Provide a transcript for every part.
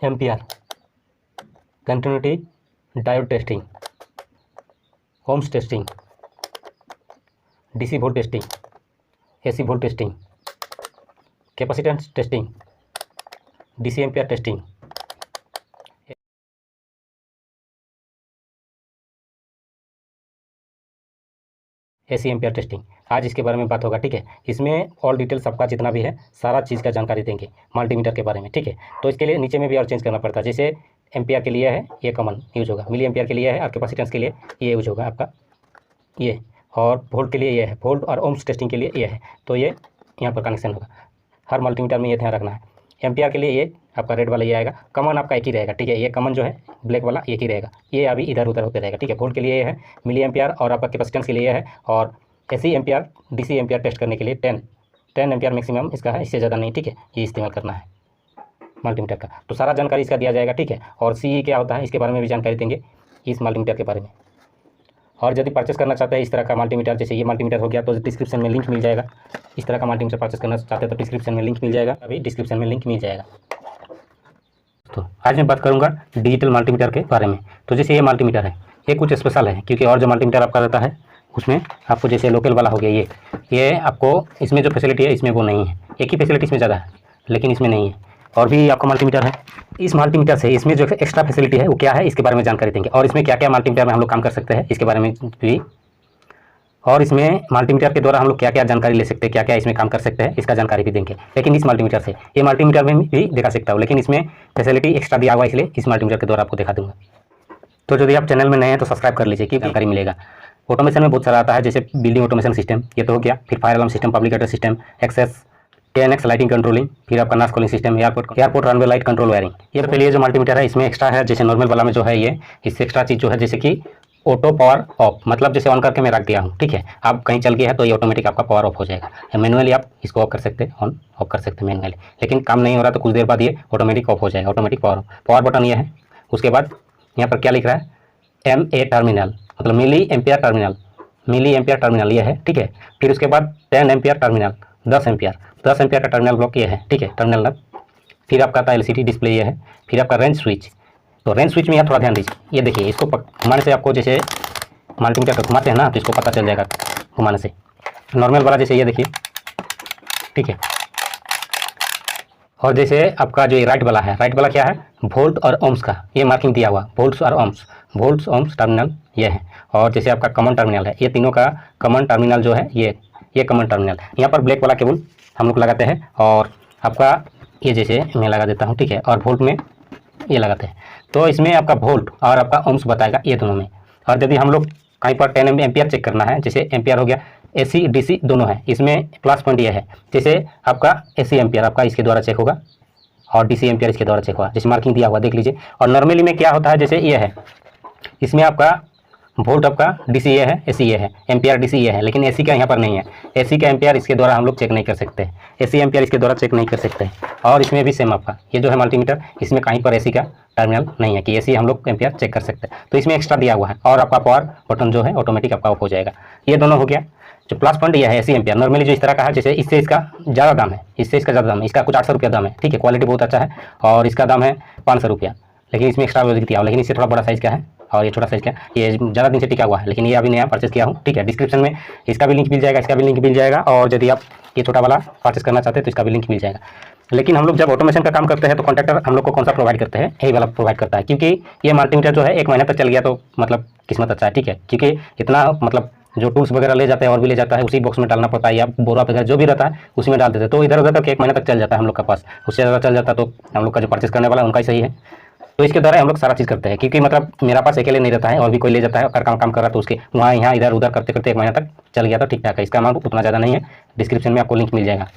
Ampere, continuity diode testing, ohms testing, DC volt testing, AC volt testing, capacitance testing, DC ampere testing, AC ampere testing. आज इसके बारे में बात होगा, ठीक है। इसमें ऑल डिटेल्स आपका जितना भी है सारा चीज़ का जानकारी देंगे मल्टीमीटर के बारे में, ठीक है। तो इसके लिए नीचे में भी और चेंज करना पड़ता है। जैसे एम्पियर के लिए है ये कॉमन यूज होगा, मिली एम्पियर के लिए है और कैपेसिटेंस के लिए ये यूज होगा आपका ये, और वोल्ट के लिए ये है, वोल्ट और ओम्स टेस्टिंग के लिए ये है। तो ये यहाँ पर कनेक्शन होगा, हर मल्टीमीटर में ये ध्यान रखना है। एम्पियर के लिए ये आपका रेड वाला ये आएगा, कॉमन आपका एक ही रहेगा, ठीक है। ये कॉमन जो है ब्लैक वाला एक ही रहेगा, ये अभी इधर उधर होते रहेगा, ठीक है। वोल्ट के लिए ये है, मिली एम्पियर और आपका कैपेसिटेंस के लिए है, और AC ampere DC ampere test करने के लिए 10 एम्पियर मैक्सिमम इसका है, इससे ज़्यादा नहीं, ठीक है। ये इस्तेमाल करना है मल्टीमीटर का। तो सारा जानकारी इसका दिया जाएगा, ठीक है। और सीई क्या होता है इसके बारे में भी जानकारी देंगे इस मल्टीमीटर के बारे में। और यदि परचेस करना चाहते हैं इस तरह का मल्टीमीटर, जैसे ये मल्टीमीटर हो गया, तो डिस्क्रिप्शन में लिंक मिल जाएगा। इस तरह का मल्टीमीटर परचेस करना चाहते हैं तो डिस्क्रिप्शन में लिंक मिल जाएगा, अभी डिस्क्रिप्शन में लिंक मिल जाएगा। तो आज मैं बात करूंगा डिजिटल मल्टीमीटर के बारे में। तो जैसे ये मल्टीमीटर है ये कुछ स्पेशल है, क्योंकि और जो मल्टीमीटर आपका रहता है उसमें आपको जैसे लोकल वाला हो गया ये आपको इसमें जो फैसिलिटी है इसमें वो नहीं है। एक ही फैसिलिटी इसमें ज़्यादा है लेकिन इसमें नहीं है। और भी आपका मल्टीमीटर है, इस मल्टीमीटर से इसमें जो एक्स्ट्रा फैसिलिटी है वो क्या है इसके बारे में जानकारी देंगे, और इसमें क्या क्या मल्टीमीटर में हम लोग काम कर सकते हैं इसके बारे में भी, और इसमें मल्टीमीटर के द्वारा हम लोग क्या क्या जानकारी ले सकते हैं, क्या क्या इसमें काम कर सकते हैं इसका जानकारी भी देंगे। लेकिन इस मल्टीमीटर से ये मल्टीमीटर में भी दिखा सकता हूँ, लेकिन इसमें फैसिलिटी एक्स्ट्रा दिया हुआ, इसलिए इस मल्टीमीटर के द्वारा आपको दिखा दूँगा। तो यदि आप चैनल में नए हैं तो सब्सक्राइब कर लीजिए कि जानकारी मिलेगा। ऑटोमेशन में बहुत सारा आता है, जैसे बिल्डिंग ऑटोमेशन सिस्टम ये तो हो गया, फिर fire alarm system, public address system, access 10x lighting controlling, फिर आपका noise calling system, airport runway light control wiring. ये पहले जो मल्टीमीटर है इसमें एक्स्ट्रा है, जैसे नॉर्मल वाला में जो है ये, इससे एक्स्ट्रा चीज़ जो है जैसे कि ऑटो पावर ऑफ, मतलब जैसे ऑन करके मैं रख दिया हूँ, ठीक है। आप कहीं चल गया है तो ये ऑटोमेटिक आपका पावर ऑफ हो जाएगा। मैनुअली आप इसको ऑफ कर सकते हैं, ऑन ऑफ कर सकते हैं मैनुअली, लेकिन काम नहीं हो रहा तो कुछ देर बाद ये ऑटोमेटिक ऑफ हो जाएगा, ऑटोमेटिक पावर बटन ये है। उसके बाद यहाँ पर क्या लिख रहा है, MA टर्मिनल, मतलब मिली एम्पियर टर्मिनल ये है, ठीक है। फिर उसके बाद 10 एम्पियर टर्मिनल, 10 एम्पियर का टर्मिनल ब्लॉक ये है, ठीक है, टर्मिनल नब। फिर आपका आता है LCD डिस्प्ले ये है। फिर आपका रेंज स्विच, तो रेंज स्विच में यहाँ थोड़ा ध्यान दीजिए, ये देखिए इसको घुमाने से आपको जैसे मल्टीमीटर को घुमाते हैं ना तो इसको पता चल जाएगा घुमाने से। नॉर्मल वाला जैसे ये देखिए, ठीक है। और जैसे आपका जो ये राइट वाला है, राइट वाला क्या है, वोल्ट और ओम्स का ये मार्किंग दिया हुआ, वोल्ट्स ओम्स टर्मिनल ये है। और जैसे आपका कॉमन टर्मिनल है, ये तीनों का कॉमन टर्मिनल जो है ये कॉमन टर्मिनल, यहाँ पर ब्लैक वाला केबल हम लोग लगाते हैं, और आपका ये जैसे मैं लगा देता हूँ, ठीक है। और वोल्ट में ये लगाते हैं, तो इसमें आपका वोल्ट और आपका ओम्स बताएगा ये दोनों में। और यदि हम लोग कहीं पर 10 एम्पियर चेक करना है, जैसे एम्पियर हो गया, AC DC दोनों है, इसमें प्लस पॉइंट ये है, जैसे आपका AC एम्पियर आपका इसके द्वारा चेक होगा और DC एम्पियर इसके द्वारा चेक होगा, जैसे मार्किंग दिया हुआ देख लीजिए। और नॉर्मली में क्या होता है, जैसे ये है, इसमें आपका वोल्ट आपका DC ये है, AC ये है, एम्पियर DC ये है, लेकिन AC का यहाँ पर नहीं है। AC का एम्पियर इसके द्वारा हम लोग चेक नहीं कर सकते, AC एम्पियर इसके द्वारा चेक नहीं कर सकते। और इसमें भी सेम आपका ये जो है मल्टीमीटर, इसमें कहीं पर AC का टर्मिनल नहीं है कि AC हम लोग एम्पियर चेक कर सकते हैं, तो इसमें एक्स्ट्रा दिया हुआ है। और आपका पावर बटन जो है ऑटोमेटिक आपका ऑफ हो जाएगा। ये दोनों हो गया। जो प्लस पॉइंट ये है AC एम्पियर, नॉर्मली जो इस तरह का है, जैसे इससे इसका ज़्यादा दाम है, इससे इसका ज़्यादा दाम है, इसका कुछ 800 रुपया दाम है, ठीक है। क्वालिटी बहुत अच्छा है और इसका दाम है 500 रुपया, लेकिन इसमें एक्स्ट्रा म्यूजिक दिया हुआ, लेकिन इससे थोड़ा बड़ा साइज़ का है और ये छोटा साइज़ का, ये ज़्यादा दिन से टिका हुआ है, लेकिन ये अभी नया परचेस किया हूँ, ठीक है। डिस्क्रिप्शन में इसका भी लिंक मिल जाएगा, इसका भी लिंक मिल जाएगा, और यदि आप ये छोटा वाला परचेस करना चाहते हैं तो इसका भी लिंक मिल जाएगा। लेकिन हम लोग जब ऑटोमेशन का काम करते हैं तो कॉन्ट्रैक्टर हम लोग को कौन सा प्रोवाइड करते हैं, यही वाला प्रोवाइड करता है, क्योंकि ये मल्टीमीटर जो है 1 महीने तक चल गया तो मतलब किस्मत अच्छा है, ठीक है। क्योंकि इतना मतलब जो टूल्स वगैरह ले जाते हैं और भी ले जाता है, उसी बॉक्स में डालना पड़ता है, या बोरा वगैरह जो भी रहता है उसी में डाल देते हैं, तो इधर उधर करके 1 महीने तक चल जाता है हम लोग का पास। उससे ज़्यादा चल जाता तो हम लोग का जो परचेस करने वाला है उनका ही सही है। तो इसके द्वारा हम लोग सारा चीज़ करते हैं, क्योंकि मतलब मेरा पास अकेले नहीं रहता है और भी कोई ले जाता है, अगर काम कर रहा है तो उसके वहाँ यहाँ इधर उधर करते करते 1 महीना तक चल गया तो ठीक ठाक है। इसका अमाउंट उतना ज़्यादा नहीं है, डिस्क्रिप्शन में आपको लिंक मिल जाएगा।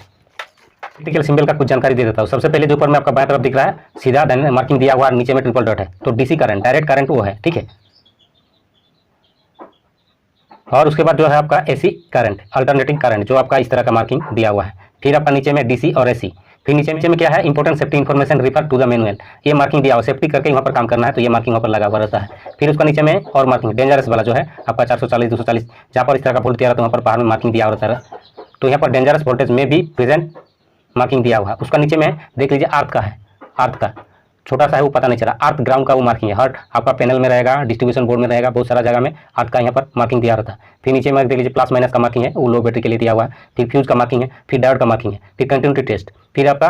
इलेक्ट्रिकल सिंबल का कुछ जानकारी दे देता हूँ। सबसे पहले जो ऊपर में आपका बाएं तरफ दिख रहा है सीधा मार्किंग दिया हुआ, नीचे में ट्रिपल डॉट है, तो DC करंट, डायरेक्ट करंट वो है, ठीक है। और उसके बाद जो है आपका AC करंट, अल्टरनेटिंग करंट, जो आपका इस तरह का मार्किंग दिया हुआ है। फिर आपका नीचे में DC और AC, फिर नीचे में क्या है, important safety information refer to the manual, ये मार्किंग दिया हुआ, सेफ्टी करके वहाँ पर काम करना है तो ये मार्किंग वहाँ पर लगा हुआ रहता है। फिर उसका नीचे में और मार्किंग डेंजरस वाला जो है आपका 440 240, जहाँ पर इस तरह का वोल्ट दिया रहता है वहाँ पर बाहर में मार्किंग दिया रहता है, तो यहाँ पर डेंजरस वोल्टेज में भी प्रेजेंट मार्किंग दिया हुआ है। उसका नीचे में देख लीजिए अर्थ का है, अर्थ का, छोटा सा है वो पता नहीं चला। अर्थ ग्राउंड का वो मार्किंग है, हर आपका पैनल में रहेगा, डिस्ट्रीब्यूशन बोर्ड में रहेगा, बहुत सारा जगह में अर्थ का यहाँ पर मार्किंग दिया रहता है। फिर नीचे में देख लीजिए प्लस माइनस का मार्किंग है, वो लो बैटरी के लिए दिया हुआ है। फिर फ्यूज का मार्किंग है, फिर डायोड का मार्किंग है, फिर कंटिन्यूटी टेस्ट। फिर आपका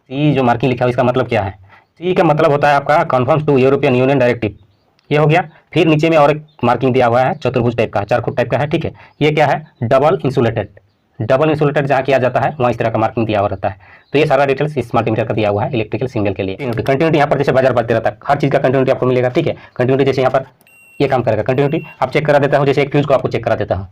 सी जो मार्किंग लिखा है इसका मतलब क्या है? सी का मतलब होता है आपका confirms to European Union directive, ये हो गया। फिर नीचे में और एक मार्किंग दिया हुआ है चतुर्भुज टाइप का, 4 फुट टाइप का है, ठीक है। ये क्या है? Double insulated. डबल इंसुलेटेड जहाँ किया जाता है वहाँ इस तरह का मार्किंग दिया हुआ रहता है। तो ये सारा डिटेल्स इस मल्टीमीटर का दिया हुआ है इलेक्ट्रिकल सिग्नल के लिए। कंटिन्यूटी यहाँ पर जैसे बाजार बढ़ते रहता है, हर चीज़ का कंटिन्यूटी आपको मिलेगा, ठीक है। कंटिन्यूटी जैसे यहाँ पर ये काम करेगा, कंटिन्यूटी आप चेक करा देता हूँ, जैसे एक फ्यूज को आपको चेक करा देता हूँ।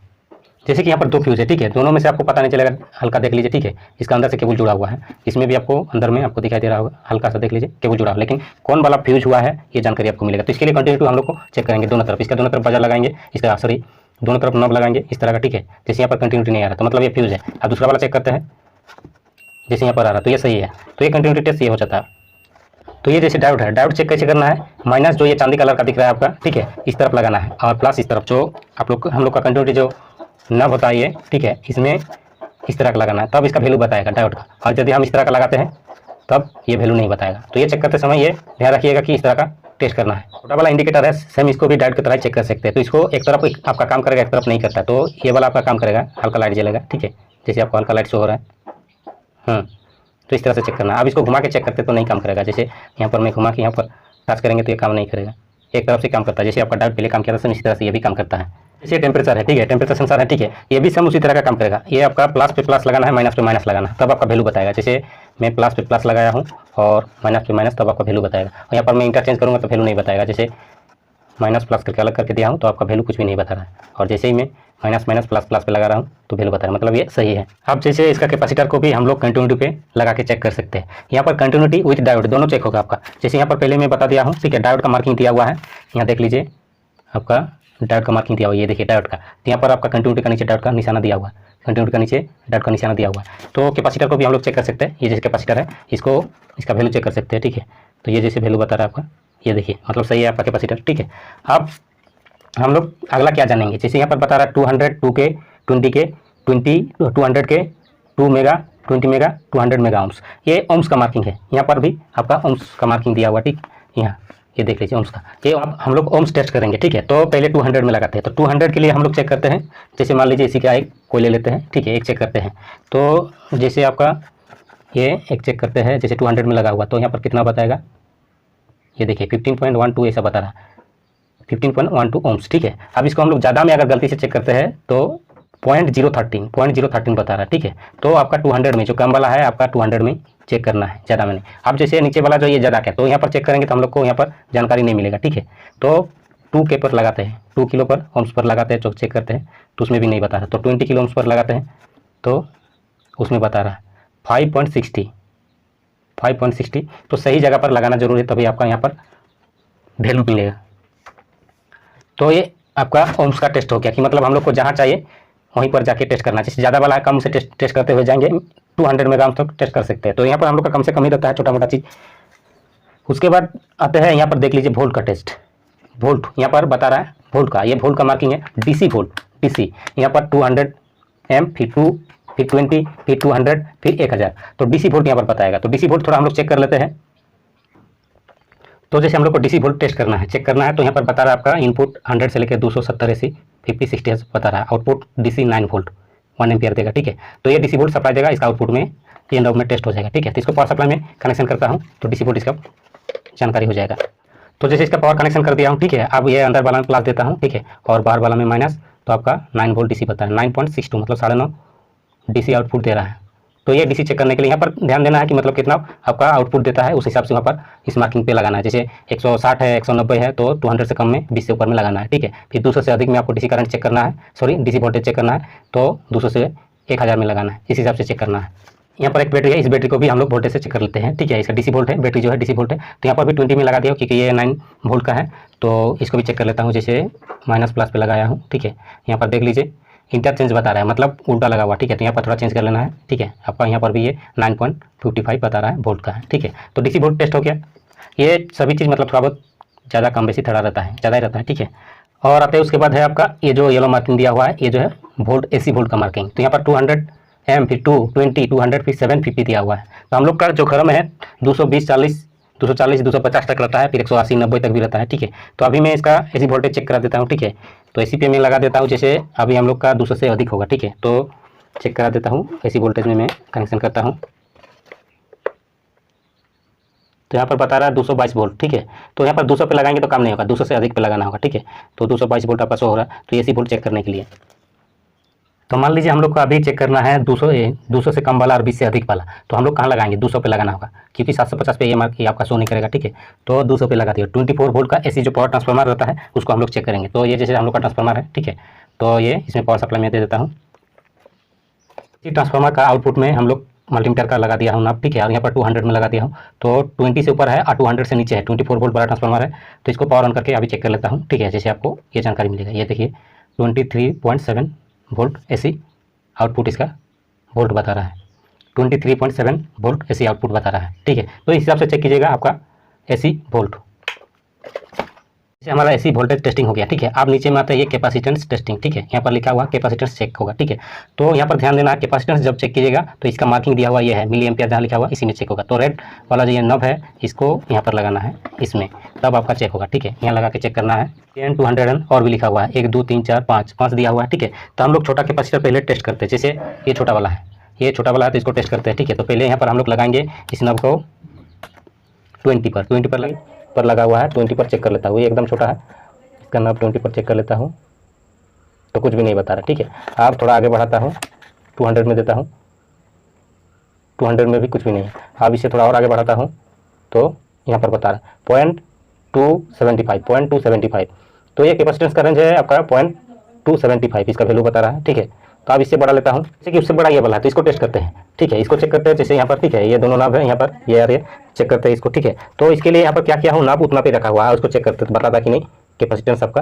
जैसे कि यहाँ पर 2 फ्यूज है, ठीक है, दोनों में से आपको पता नहीं चलेगा, हल्का देख लीजिए, ठीक है। इसका अंदर से केबल जुड़ा हुआ है, इसमें भी आपको अंदर में आपको दिखाई दे रहा होगा, हल्का सा देख लीजिए केबल जुड़ा हुआ, लेकिन कौन वाला फ्यूज हुआ है ये जानकारी आपको मिलेगा। तो इसके लिए कंटिन्यूटी हम लोग को चेक करेंगे दोनों तरफ, इसका दोनों तरफ बाजार लगाएंगे, इसका सॉरी दोनों तरफ नॉब लगाएंगे इस तरह का, ठीक है। जैसे यहाँ पर कंटिन्यूटी नहीं आ रहा तो मतलब ये फ्यूज है। अब दूसरा वाला चेक करते हैं, जैसे यहाँ पर आ रहा तो ये सही है, तो ये कंटिन्यूटी टेस्ट ये हो जाता है। तो ये जैसे डायोड है, डायोड चेक कैसे करना है? माइनस जो ये चांदी कलर का दिख रहा है आपका, ठीक है, इस तरफ लगाना है, और प्लस इस तरफ जो आप लोग हम लोग का कंटिन्यूटी जो नब होता है ये, ठीक है, इसमें इस तरह का लगाना है, तब इसका वैल्यू बताएगा डायोड का। और यदि हम इस तरह का लगाते हैं तब ये वैल्यू नहीं बताएगा। तो ये चेक करते समय ये ध्यान रखिएगा कि इस तरह का टेस्ट करना है। छोटा वाला इंडिकेटर है, सेम इसको भी डायोड की तरह चेक कर सकते हैं। तो इसको एक तरफ आपका काम करेगा, एक तरफ नहीं करता, तो ये वाला आपका काम करेगा, हल्का लाइट जलेगा, ठीक है, जैसे आपको हल्का लाइट शो हो रहा है। तो इस तरह से चेक करना है। अब इसको घुमा के चेक करते तो नहीं काम करेगा, जैसे यहाँ पर मैं घुमा के यहाँ पर टच करेंगे तो ये काम नहीं करेगा, एक तरफ से काम करता है। जैसे आपका डायोड पहले काम किया था इसी तरह से ये भी काम करता है। जैसे टेम्परेचर है, ठीक है, टेम्परेचर सेंसर है, ठीक है, ये भी सेम उसी तरह का काम करेगा। ये आपका प्लस पे प्लस लगाना है, माइनस पे माइनस लगाना है, तब आपका वैल्यू बताएगा। जैसे मैं प्लस पे प्लस लगाया हूँ और माइनस पे माइनस, तब आपका वैल्यू बताएगा। और यहाँ पर मैं इंटरचेंज करूँगा तो वैल्यू नहीं बताएगा। जैसे माइनस प्लस करके अलग करके दिया हूँ तो आपका वैल्यू कुछ भी नहीं बता रहा है, और जैसे ही मैं माइनस माइनस प्लस प्लस पे लगा रहा हूँ तो वैल्यू बता रहा है, मतलब ये सही है। अब जैसे इसका कैपेसिटर को भी हम लोग कंटिन्यूटी पे लगा के चेक कर सकते हैं। यहाँ पर कंटिन्यूटी विथ डायोड दोनों चेक होगा आपका। जैसे यहाँ पर पहले मैं बता दिया हूँ, ठीक है, डायोड का मार्किंग दिया हुआ है, यहाँ देख लीजिए आपका डायोड का मार्किंग दिया हुआ है, ये देखिए डायोड का। तो यहाँ पर आपका कंटिन्यूटी का नीचे डायोड का निशाना दिया हुआ है, कंटिन्यूटी का नीचे डायोड का निशाना दिया हुआ है। तो कैपेसिटर को भी हम लोग चेक कर सकते हैं। ये जैसे कैपेसिटर है इसको इसका वैल्यू चेक कर सकते हैं, ठीक है। तो ये जैसे वैल्यू बता रहा है आपका, ये देखिए, मतलब सही है आपका कैपेसिटर, ठीक है। अब हम लोग अगला क्या जानेंगे? जैसे यहाँ पर बता रहा है 200 2 के 20 के 200 के 2 मेगा 20 मेगा 200 मेगा ओम्स, ये ओम्स का मार्किंग है। यहाँ पर भी आपका ओम्स का मार्किंग दिया हुआ, ठीक, यहाँ ये देख लीजिए ओम्स का। ये अब हम लोग ओम्स टेस्ट करेंगे, ठीक है। तो पहले 200 में लगाते हैं, तो 200 के लिए हम लोग चेक करते हैं। जैसे मान लीजिए इसी का एक कोई ले लेते हैं, ठीक है, एक चेक करते हैं। तो जैसे आपका ये एक चेक करते हैं, जैसे 200 में लगा हुआ, तो यहाँ पर कितना बताएगा? ये देखिए 15.12 ऐसा बता रहा है, 15.12 ओम्स, ठीक है। अब इसको हम लोग ज़्यादा में अगर गलती से चेक करते हैं तो 0.013 बता रहा है, ठीक है। तो आपका 200 में जो कम वाला है आपका 200 में चेक करना है, ज़्यादा में नहीं। अब जैसे नीचे वाला जो ये ज़्यादा है तो यहाँ पर चेक करेंगे तो हम लोग को यहाँ पर जानकारी नहीं मिलेगा, ठीक है। तो 2 के पर लगाते हैं, 2 किलो पर ओम्स पर लगाते हैं, तो चेक करते हैं तो उसमें भी नहीं बता रहा। तो 20 किलो ओम्स पर लगाते हैं तो उसमें बता रहा है 5.60। तो सही जगह पर लगाना जरूरी है, तभी आपका यहाँ पर वैल्यू मिलेगा। तो ये आपका ओम्स का टेस्ट हो गया कि मतलब हम लोग को जहाँ चाहिए वहीं पर जाके टेस्ट करना है। जैसे ज़्यादा वाला है कम से टेस्ट करते हुए जाएंगे 200 मेगा ओम्स तक टेस्ट कर सकते हैं। तो यहाँ पर हम लोग का कम से कम ही रहता है छोटा मोटा चीज़। उसके बाद आते हैं यहाँ पर देख लीजिए वोल्ट का टेस्ट। वोल्ट यहाँ पर बता रहा है वोल्ट का, ये वोल्ट का मार्किंग है, डीसी वोल्ट, डीसी यहाँ पर 200 एम, फिर 2, फिर 20, फिर 200, फिर 1000। तो डीसी वोल्ट यहाँ पर बताएगा। तो डीसी वोल्ट थोड़ा हम लोग चेक कर लेते हैं। तो जैसे हम लोग को डीसी वोल्ट टेस्ट करना है, चेक करना है, तो यहाँ पर बता रहा है आपका इनपुट 100 से लेकर 270 AC 50 60 बता रहा है। आउटपुट डीसी 9 वोल्ट 1 एम्पियर देगा, ठीक है। तो ये डीसी वोल्ट सप्लाई देगा, इसका आउटपुट में एंड ऑफ में टेस्ट हो जाएगा, ठीक है। तो इसको पावर सप्लाई में कनेक्शन करता हूँ तो डीसी वोल्ट इसका जानकारी हो जाएगा। तो जैसे इसका पावर कनेक्शन कर दिया हूँ, ठीक है। अब ये अंदर वाला में प्लस देता हूँ, ठीक है, और बाहर वाला में माइनस, तो आपका 9 वोल्ट डीसी बता रहा है, 9.62 मतलब 9.5 डीसी आउटपुट दे रहा है। तो ये डीसी चेक करने के लिए यहाँ पर ध्यान देना है कि मतलब कितना आपका आउटपुट देता है, उस हिसाब से वहाँ पर इस मार्किंग पे लगाना है। जैसे 160 है, 190 है, तो 200 से कम में 20 से ऊपर में लगाना है, ठीक है। फिर 200 से अधिक में आपको डीसी करंट चेक करना है, सॉरी डीसी वोल्टेज चेक करना है, तो 200 से 1000 में लगाना है, इस हिसाब से चेक करना है। यहाँ पर एक बैटरी है, इस बैटरी को भी हम लोग वोल्टेज से चेक कर लेते हैं, ठीक है। इसका डीसी वोल्ट है, बैटरी जो है डीसी वोल्ट है, तो यहाँ पर भी 20 में लगा दिया क्योंकि ये 9 वोल्ट का है। तो इसको भी चेक कर लेता हूँ, जैसे माइनस प्लस पे लगाया हूँ, ठीक है। यहाँ पर देख लीजिए इंटरचेंज बता रहा है, मतलब उल्टा लगा हुआ, ठीक है। तो यहाँ पर थोड़ा चेंज कर लेना है, ठीक है। आपका यहाँ पर भी ये 9.55 बता रहा है वोल्ट का है, ठीक है। तो डीसी वोल्ट टेस्ट हो गया। ये सभी चीज़ मतलब थोड़ा बहुत ज़्यादा कम बेसी थोड़ा रहता है, ज़्यादा ही रहता है, ठीक है। और आते हैं उसके बाद है आपका ये जो येलो मार्किंग दिया हुआ है, ये जो है वोल्ट AC वोल्ट का मार्किंग। तो यहाँ पर 200 एम, फिर 220, 200, फिर 750 दिया हुआ है। तो हम लोग का जो घर में है 220 40 240 250 तक रहता है, फिर 180 90 तक भी रहता है, ठीक है। तो अभी मैं इसका एसी वोल्टेज चेक करा देता हूँ, ठीक है। तो एसी पे मैं लगा देता हूँ, जैसे अभी हम लोग का 200 से अधिक होगा, ठीक है। तो चेक करा देता हूँ, एसी वोल्टेज में मैं कनेक्शन करता हूँ। तो यहाँ पर बता रहा है 222 वोल्ट, ठीक है। तो यहाँ पर 200 पे लगाएंगे तो काम नहीं होगा, 200 से अधिक पे लगाना होगा, ठीक है। तो 222 वोल्ट आपका शो हो रहा है। तो एसी वोल्ट चेक करने के लिए तो मान लीजिए हम लोग को अभी चेक करना है 200 से कम वाला और 20 से अधिक वाला। तो हम लोग कहाँ लगाएंगे, 200 पे लगाना होगा, क्योंकि 750 पे ये मार्क आपका शो नहीं करेगा, ठीक है। तो 200 पे लगा दिया। 24 वोल्ट का एसी जो पावर ट्रांसफार्मर रहता है उसको हम लोग चेक करेंगे। तो ये जैसे हम लोग का ट्रांसफार्मर है, ठीक है। तो ये इसमें पावर सप्लाई में दे देता हूँ। इसी ट्रांसफार्मर का आउटपुट में हम लोग मल्टीमीटर का लगा दिया हूँ नाप, ठीक है। और यहाँ पर 200 में लगा दिया हूँ। तो 20 से ऊपर है और 200 से नीचे है, 24 वोल्ट वाला ट्रांसफार्मर है। तो इसको पावर ऑन करके अभी चेक कर लेता हूँ, ठीक है। जैसे आपको ये जानकारी मिलेगा, ये देखिए 23.7 वोल्ट एसी आउटपुट इसका वोल्ट बता रहा है। 23.7 वोल्ट एसी आउटपुट बता रहा है, ठीक है। तो इस हिसाब से चेक कीजिएगा आपका एसी वोल्ट। जैसे हमारा एसी वोल्टेज टेस्टिंग हो गया, ठीक है। अब नीचे में आता है ये कैपेसिटेंस टेस्टिंग, ठीक है। यहाँ पर लिखा हुआ कैपेसिटेंस चेक होगा, ठीक है। तो यहाँ पर ध्यान देना, कैपेसिटेंस जब चेक कीजिएगा तो इसका मार्किंग दिया हुआ ये है, मिली एम्पियर जहाँ लिखा हुआ इसी में चेक होगा। तो रेड वाला जो ये नब है इसको यहाँ पर लगाना है इसमें, तब आपका चेक होगा, ठीक है। यहाँ लगा के चेक करना है। 10 200 और भी लिखा हुआ है, 1 2 3 4 5 दिया हुआ है, ठीक है। तो हम लोग छोटा कैपेसिटर पहले टेस्ट करते हैं। जैसे ये छोटा वाला है, ये छोटा वाला है, तो इसको टेस्ट करते हैं, ठीक है। तो पहले यहाँ पर हम लोग लगाएंगे इस नब को 20 पर लगा हुआ है, 20 पर चेक कर लेता हूँ। ये एकदम छोटा है, इसका नब 20 पर चेक कर लेता हूँ तो कुछ भी नहीं बता रहा, ठीक है। अब थोड़ा आगे बढ़ाता हूँ, 200 में देता हूँ, 200 में भी कुछ भी नहीं है। अब इसे थोड़ा और आगे बढ़ाता हूँ तो यहाँ पर बता रहा है 0.275। तो ये कैपेसिटेंस का रेंज है आपका 0.275, इसका वैल्यू बता रहा है, ठीक है। तो अब इससे बढ़ा लेता हूँ, जैसे कि उससे बड़ा ये वाला है, तो इसको टेस्ट करते हैं, ठीक है। इसको चेक करते हैं, जैसे यहाँ पर, ठीक है। ये दोनों नाप है यहाँ पर, ये यार ये चेक करते हैं इसको, ठीक है। तो इसके लिए यहाँ पर क्या किया हूँ, नाप उतना पे रखा हुआ है, उसको चेक करते तो बताता कि नहीं कैपेसिटेंस आपका,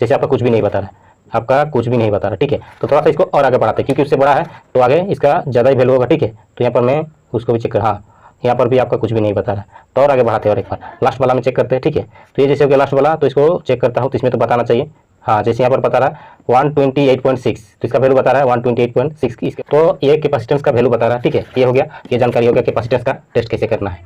जैसे आपका कुछ भी नहीं बता रहा है, आपका कुछ भी नहीं बता रहा, ठीक है। तो थोड़ा सा इसको और आगे बढ़ाते हैं, क्योंकि उससे बड़ा है तो आगे इसका ज़्यादा ही वैल्यू होगा, ठीक है। तो यहाँ पर मैं उसको भी चेक कर, हाँ यहाँ पर भी आपका कुछ भी नहीं बता रहा है। तो और आगे बढ़ाते हैं और एक बार लास्ट वाला में चेक करते हैं, ठीक है। तो ये जैसे हो गया लास्ट वाला, तो इसको चेक करता हूँ, तो इसमें तो बताना चाहिए, हाँ। जैसे यहाँ पर बता रहा है 128.6, तो इसका वैल्यू बता रहा है 128.6 इसके। तो ये कैपेसिटेंस का वैल्यू बता रहा है, ठीक है। ये हो गया, ये जानकारी हो गया कैपेसिटेंस का टेस्ट कैसे करना है।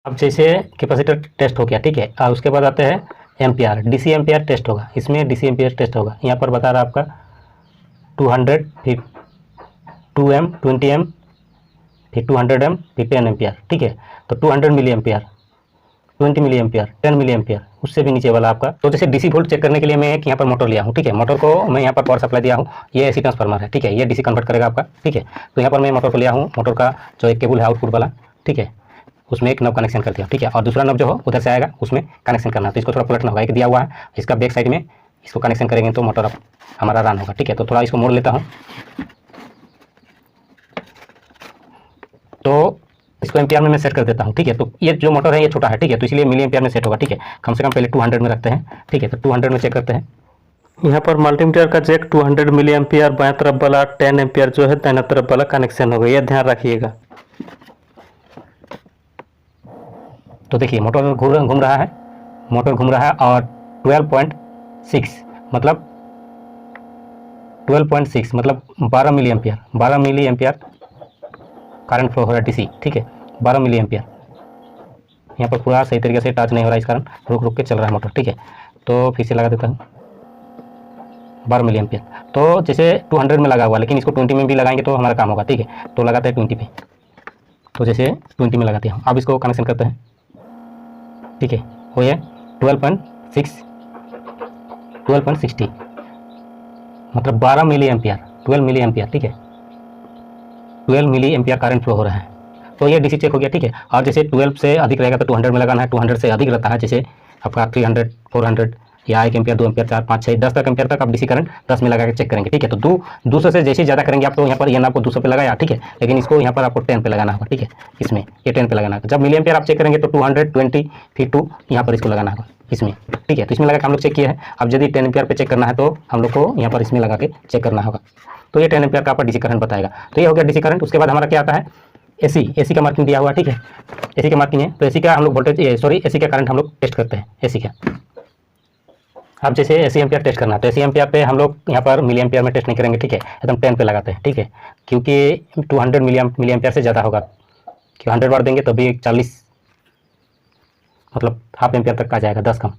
अब जैसे कैपेसिटर टेस्ट हो गया, ठीक है। और उसके बाद आते हैं एम्पियर, डीसी एम्पियर टेस्ट होगा। इसमें डीसी एम्पियर टेस्ट होगा, यहाँ पर बता रहा है आपका 200, फिर 2M 20M, फिर 200M, फिर 10 एम्पियर, ठीक है। तो 200 milli ampere, 20 milli ampere, 10 milli ampere, उससे भी नीचे वाला आपका। तो जैसे डीसी वोल्ट चेक करने के लिए मैं एक यहाँ पर मोटर लिया हूँ, ठीक है। मोटर को मैं यहाँ पर पावर सप्लाई दिया हूँ, ये एसी ट्रांसफार्मर है, ठीक है। ये डीसी कन्वर्ट करेगा आपका, ठीक है। तो यहाँ पर मैं मोटर को लिया हूँ, मोटर का जो एक केबल है आउटपुट वाला, ठीक है, उसमें एक नब कनेक्शन कर दिया, ठीक है। और दूसरा नब जो हो उधर से आएगा, उसमें कनेक्शन करना है। तो इसको थोड़ा पलटना होगा, एक दिया हुआ है, इसका बैक साइड में इसको कनेक्शन करेंगे तो मोटर हमारा रन होगा, ठीक है। तो थोड़ा इसको मोड़ लेता हूँ, तो इसको एम्पियर में मैं सेट कर देता हूँ, ठीक है। तो ये जो मोटर है ये छोटा है, ठीक है। तो इसलिए मिली एम्पियर में सेट होगा, ठीक है। कम से कम पहले 200 में रखते हैं, ठीक है। तो 200 में चेक करते हैं। यहाँ पर मल्टीमीटर का जैक 200 मिली एम्पियर, बाएं तरफ वाला 10 एम्पियर जो है दाहिना तरफ वाला कनेक्शन होगा, ये ध्यान रखिएगा। तो देखिए मोटर घूम रहा है, मोटर घूम रहा है, और 12.6 मतलब 12.6 milli ampere, 12 milli ampere current flow हो रहा है डीसी, ठीक है। 12 मिली एम्पियर यहाँ पर पूरा सही तरीके से टच नहीं हो रहा है, इस कारण रुक रुक के चल रहा है मोटर, ठीक है। तो फिर से लगा देता हूँ 12 मिली एम्पियर। तो जैसे 200 में लगा हुआ, लेकिन इसको 20 में भी लगाएंगे तो हमारा काम होगा, ठीक है। तो लगाते हैं 20 पे, तो जैसे 20 में लगाते हैं। अब इसको कनेक्शन करते हैं, ठीक है। वो ये 12.60 मतलब 12 मिली एम्पियर, 12 मिली एम्पियर, ठीक है। 12 मिली एम्पियर करंट फ्लो हो रहा है। तो ये डीसी चेक हो गया, ठीक है। और जैसे 12 से अधिक रहेगा तो 200 में लगाना है, 200 से अधिक रहता है जैसे आपका 300 400 या 1 एम्पियर 2 एम्पियर 4 5 6 10 तक एम्पियर तक आप डीसी करंट 10 में लगा के चेक करेंगे, ठीक है। तो 200 से जैसे ज़्यादा करेंगे आप, तो यहाँ पर ये आपको 200 पे लगाया, ठीक है। लेकिन इसको यहाँ पर आपको 10 पे लगाना होगा, ठीक है। इसमें ये 10 पे लगाना होगा। जब मिली एम्पियर आप चेक करेंगे तो 220 फिर 2 यहाँ पर इसको लगाना होगा इसमें, ठीक है। तो इसमें लगा के हम लोग चेक किया है। अब यदि 10 एम्पियर पे चेक करना है तो हम लोग को यहाँ पर इसमें लगा के चेक करना होगा। तो ये 10 एम्पियर का आपका डीसी करंट बताएगा। तो ये हो गया डीसी करंट। उसके बाद हमारा क्या आता है, एसी का मार्किंग दिया हुआ, ठीक है। एसी का मार्किंग है, तो एसी का हम लोग वोल्टेज एसी का करंट हम लोग टेस्ट करते हैं, एसी का। अब जैसे एसी एम्पियर टेस्ट करना है तो एसी एम्पियर पे हम लोग यहाँ पर मिली एम्पियर में टेस्ट नहीं करेंगे, ठीक है। एकदम 10 पे लगाते हैं, ठीक है। क्योंकि 200 मिली एम्पियर से ज़्यादा होगा, कि 100 बार देंगे तो भी 40 मतलब हाफ एम्पियर तक का जाएगा, 10 कम।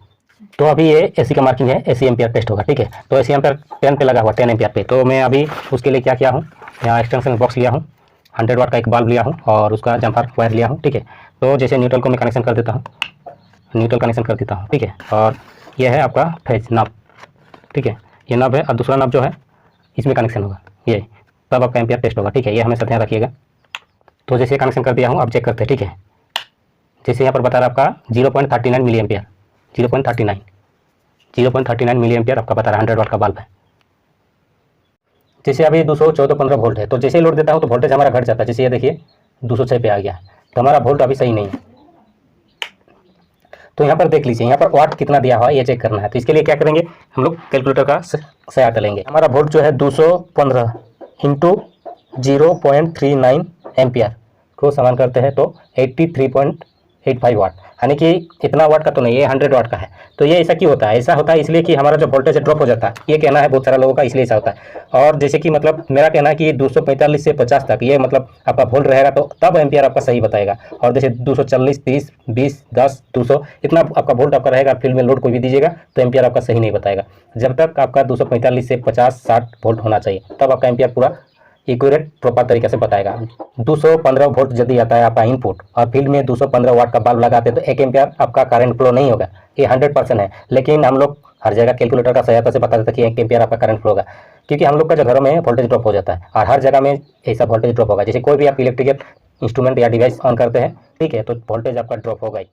तो अभी ये एसी का मार्किंग है, एसी एम्पियर टेस्ट होगा, ठीक है। तो एसी एम्पियर 10 पे लगा हुआ, 10 एम्पियर पे। तो मैं अभी उसके लिए क्या किया हूँ, यहाँ एक्सटेंशन बॉक्स लिया हूँ, 100 वाट का एक बल्ब लिया हूँ और उसका जम्पर वायर लिया हूँ, ठीक है। तो जैसे न्यूट्रल को मैं कनेक्शन कर देता हूँ, न्यूट्रल कनेक्शन कर देता हूँ, ठीक है। और ये है आपका फेज नब, ठीक है, ये नब है। और दूसरा नब जो है इसमें कनेक्शन होगा, ये तब आपका एम्पियर टेस्ट होगा, ठीक है। ये हमेशा ध्यान रखिएगा। तो जैसे कनेक्शन कर दिया हूँ, अब चेक करते हैं, ठीक है। जैसे यहाँ पर बता रहा है आपका 0.39 मिली एम्पियर, 0.39 मिली एम्पियर आपका बता रहा है, 100 वाट का बल्ब है। जैसे अभी 214.15 वोल्ट है, तो जैसे ही लोड देता हूँ तो वोल्टेज हमारा घट जाता है। जैसे ये देखिए 206 पे आ गया है, तो हमारा वोल्ट अभी सही नहीं है। तो यहाँ पर देख लीजिए, यहाँ पर वाट कितना दिया हुआ है ये चेक करना है। तो इसके लिए क्या करेंगे, हम लोग कैलकुलेटर का सहायता लेंगे। हमारा वोल्ट जो है 215 इंटू 0.39 एम्पियर को समान करते हैं तो 83.85 वाट, यानी कि इतना वाट का तो नहीं, ये 100 वाट का है। तो ये ऐसा क्यों होता है, ऐसा होता है इसलिए कि हमारा जो वोल्टेज ड्रॉप हो जाता है, ये कहना है बहुत सारे लोगों का, इसलिए ऐसा होता है। और जैसे कि मतलब मेरा कहना है कि 245 से 50 तक ये मतलब आपका वोल्ट रहेगा तो तब एम्पियर आपका सही बताएगा। और जैसे 240, 30, 20, 10, 200 इतना आपका वोल्ट आपका रहेगा, फील्ड में लोड कोई भी दीजिएगा तो एम्पियर आपका सही नहीं बताएगा। जब तक आपका 245 से 50, 60 वोल्ट होना चाहिए, तब आपका एम्पियर पूरा एक्यूरेट प्रॉपर तरीके से बताएगा। 215 वोल्ट यदि आता है आपका इनपुट और फील्ड में 215 वाट का बल्ब लगाते हैं तो 1 एम्पियर आपका करंट फ्लो नहीं होगा, ये 100% है। लेकिन हम लोग हर जगह कैलकुलेटर का सहायता से बता देते हैं कि 1 एम्पियर आपका करंट फ्लो होगा, क्योंकि हम लोग का जो घरों में वोल्टेज ड्रॉप हो जाता है और हर जगह में ऐसा वोल्टेज ड्रॉप होगा। जैसे कोई भी आप इलेक्ट्रिकल इंस्ट्रूमेंट या डिवाइस ऑन करते हैं, ठीक है, तो वोल्टेज आपका ड्रॉप होगा ही।